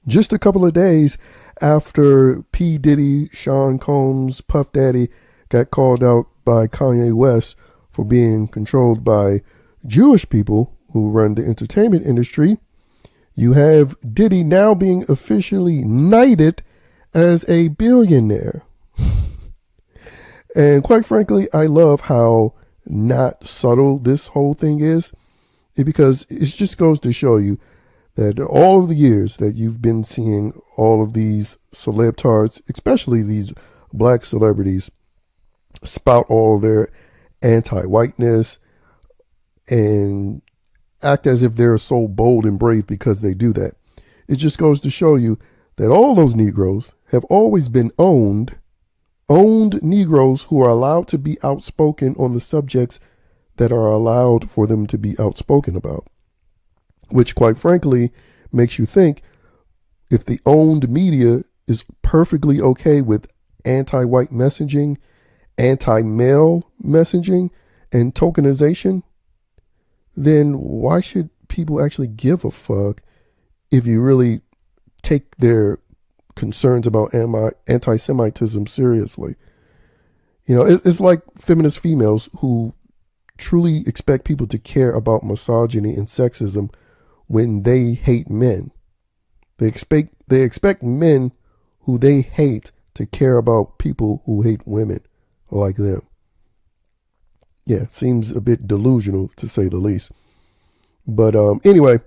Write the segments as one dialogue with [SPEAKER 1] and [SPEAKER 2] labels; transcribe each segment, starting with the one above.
[SPEAKER 1] just a couple of days after P. Diddy, Sean Combs, Puff Daddy got called out by Kanye West for being controlled by Jewish people who run the entertainment industry, you have Diddy now being officially knighted as a billionaire. And quite frankly, I love how not subtle this whole thing is, because it just goes to show you that all of the years that you've been seeing all of these celebtards, especially these black celebrities, spout all their anti-whiteness and act as if they're so bold and brave because they do that. It just goes to show you that all those Negroes have always been owned Negroes who are allowed to be outspoken on the subjects that are allowed for them to be outspoken about. Which, quite frankly, makes you think, if the owned media is perfectly okay with anti-white messaging, anti-male messaging, and tokenization, then why should people actually give a fuck if you really take their concerns about anti-Semitism seriously? You know, it's like feminist females who truly expect people to care about misogyny and sexism when they hate men. They expect men who they hate to care about people who hate women like them. Yeah, seems a bit delusional to say the least. But anyway,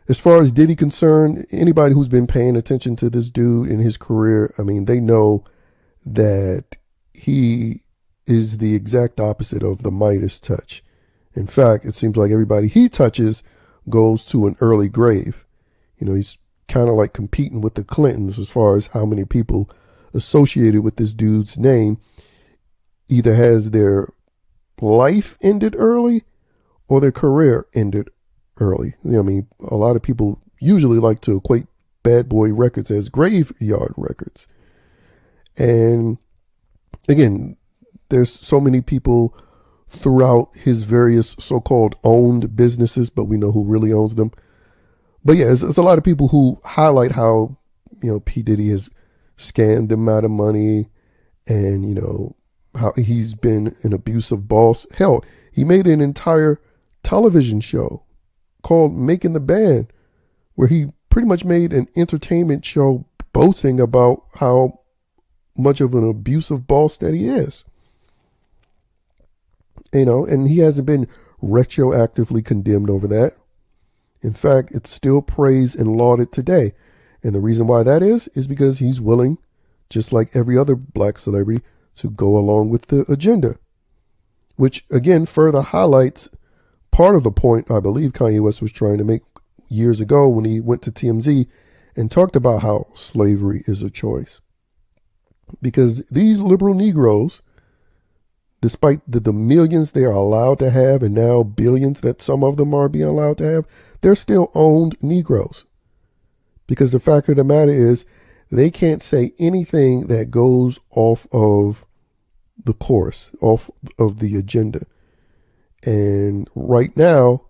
[SPEAKER 1] as far as Diddy concerned, anybody who's been paying attention to this dude in his career, I mean, they know that he is the exact opposite of the Midas touch. In fact, it seems like everybody he touches goes to an early grave. You know, he's kind of like competing with the Clintons as far as how many people associated with this dude's name either has their life ended early or their career ended early. You know, I mean, a lot of people usually like to equate Bad Boy Records as graveyard records. And again, there's so many people throughout his various so-called owned businesses, but we know who really owns them. But yeah, there's a lot of people who highlight how, you know, P. Diddy has scammed them out of money, and, you know, how he's been an abusive boss. Hell, he made an entire television show called Making the Band, where he pretty much made an entertainment show boasting about how much of an abusive boss that he is. You know, and he hasn't been retroactively condemned over that. In fact, it's still praised and lauded today. And the reason why that is because he's willing, just like every other black celebrity, to go along with the agenda. Which, again, further highlights part of the point I believe Kanye West was trying to make years ago when he went to TMZ and talked about how slavery is a choice. Because these liberal Negroes, despite the millions they are allowed to have, and now billions that some of them are being allowed to have, they're still owned Negroes. Because the fact of the matter is, they can't say anything that goes off of the course, off of the agenda. And right now,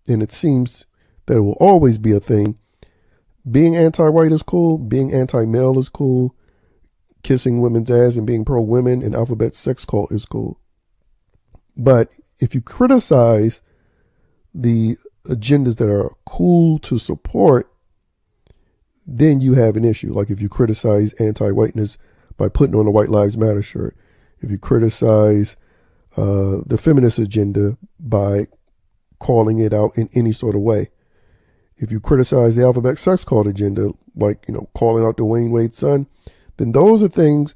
[SPEAKER 1] and it seems that it will always be a thing, being anti-white is cool, being anti-male is cool, kissing women's ass and being pro-women and alphabet sex cult is cool. But if you criticize the agendas that are cool to support, then you have an issue. Like if you criticize anti-whiteness by putting on a White Lives Matter shirt, if you criticize the feminist agenda by calling it out in any sort of way, if you criticize the alphabet sex cult agenda, like, you know, calling out Dwayne Wade's son, then those are things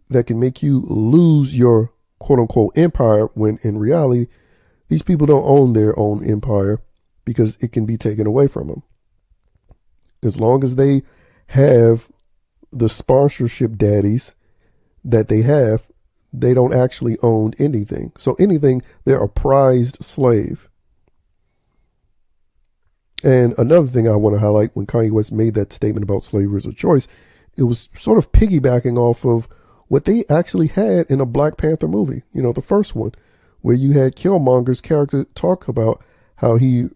[SPEAKER 1] that can make you lose your quote unquote empire, when in reality, these people don't own their own empire because it can be taken away from them. As long as they have the sponsorship daddies that they have, they don't actually own anything. So anything, they're a prized slave. And another thing I want to highlight, when Kanye West made that statement about slavery as a choice, it was sort of piggybacking off of what they actually had in a Black Panther movie. You know, the first one, where you had Killmonger's character talk about how he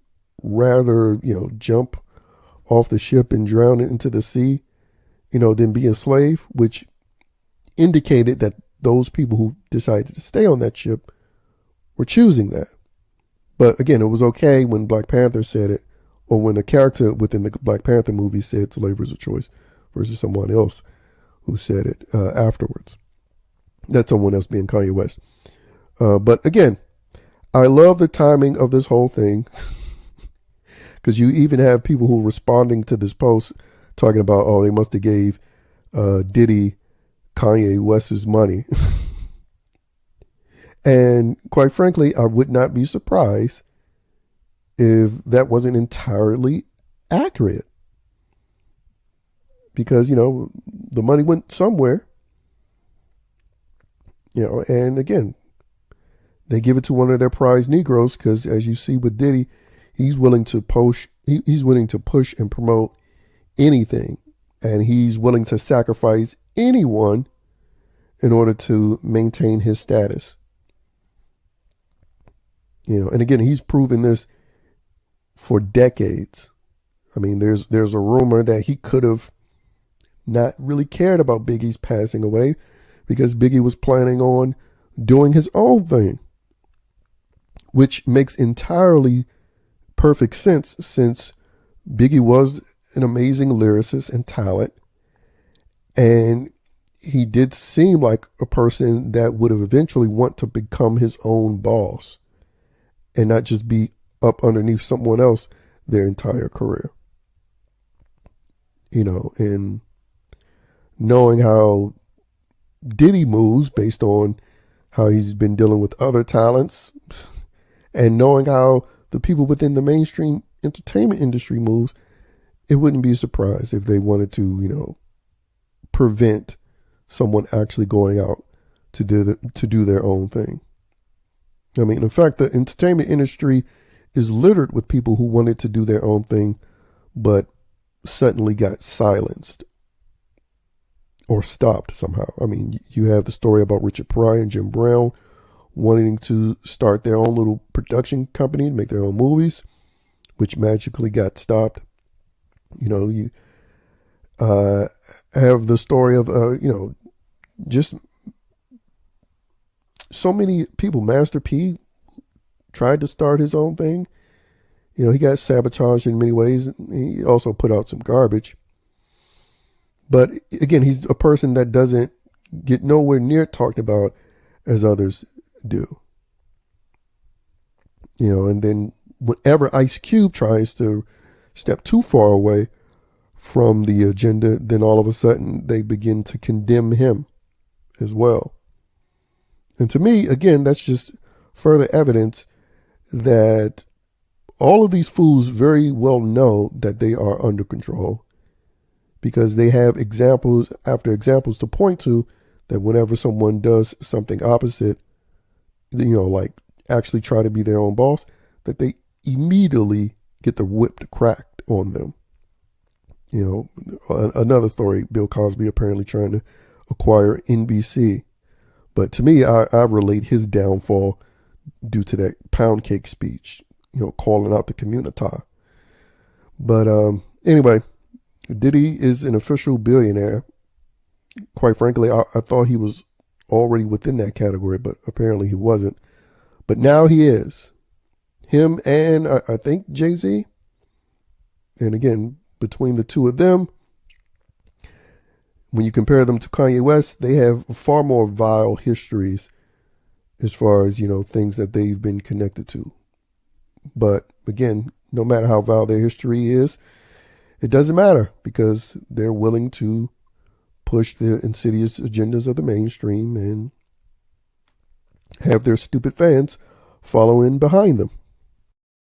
[SPEAKER 1] rather, you know, jump off the ship and drown into the sea, than be a slave, which indicated that those people who decided to stay on that ship were choosing that. But again, it was okay when Black Panther said it, or when a character within the Black Panther movie said slavery is a choice versus someone else who said it afterwards. That's someone else being Kanye West. But again, I love the timing of this whole thing, because you even have people who are responding to this post talking about, oh, they must have gave Diddy Kanye West's money. And quite frankly, I would not be surprised if that wasn't entirely accurate, because, the money went somewhere, and again, they give it to one of their prize Negroes, because as you see with Diddy, he's willing to push and promote anything, and he's willing to sacrifice anyone in order to maintain his status. And again, he's proven this for decades. I mean, there's a rumor that he could have not really cared about Biggie's passing away, because Biggie was planning on doing his own thing, which makes entirely perfect sense, since Biggie was an amazing lyricist and talent, and he did seem like a person that would have eventually want to become his own boss and not just be up underneath someone else their entire career. And knowing how Diddy moves based on how he's been dealing with other talents, and knowing how the people within the mainstream entertainment industry moves, it wouldn't be a surprise if they wanted to, prevent someone actually going out to do their own thing. I mean, in fact, the entertainment industry is littered with people who wanted to do their own thing, but suddenly got silenced or stopped somehow. I mean, you have the story about Richard Pryor and Jim Brown wanting to start their own little production company to make their own movies, which magically got stopped. You have the story of, just so many people. Master P tried to start his own thing. He got sabotaged in many ways. He also put out some garbage. But again, he's a person that doesn't get nowhere near talked about as others do. And then whenever Ice Cube tries to step too far away from the agenda, then all of a sudden they begin to condemn him as well. And to me, again, that's just further evidence that all of these fools very well know that they are under control, because they have examples after examples to point to that whenever someone does something opposite, like actually try to be their own boss, that they immediately get the whip cracked on them. Another story, Bill Cosby apparently trying to acquire NBC. But to me, I relate his downfall due to that pound cake speech, calling out the community. But anyway, Diddy is an official billionaire. Quite frankly, I thought he was already within that category, but apparently he wasn't. But now he is. Him and I think Jay-Z. And again, between the two of them, when you compare them to Kanye West, they have far more vile histories as far as, things that they've been connected to. But again, no matter how vile their history is, it doesn't matter, because they're willing to push the insidious agendas of the mainstream and have their stupid fans follow in behind them.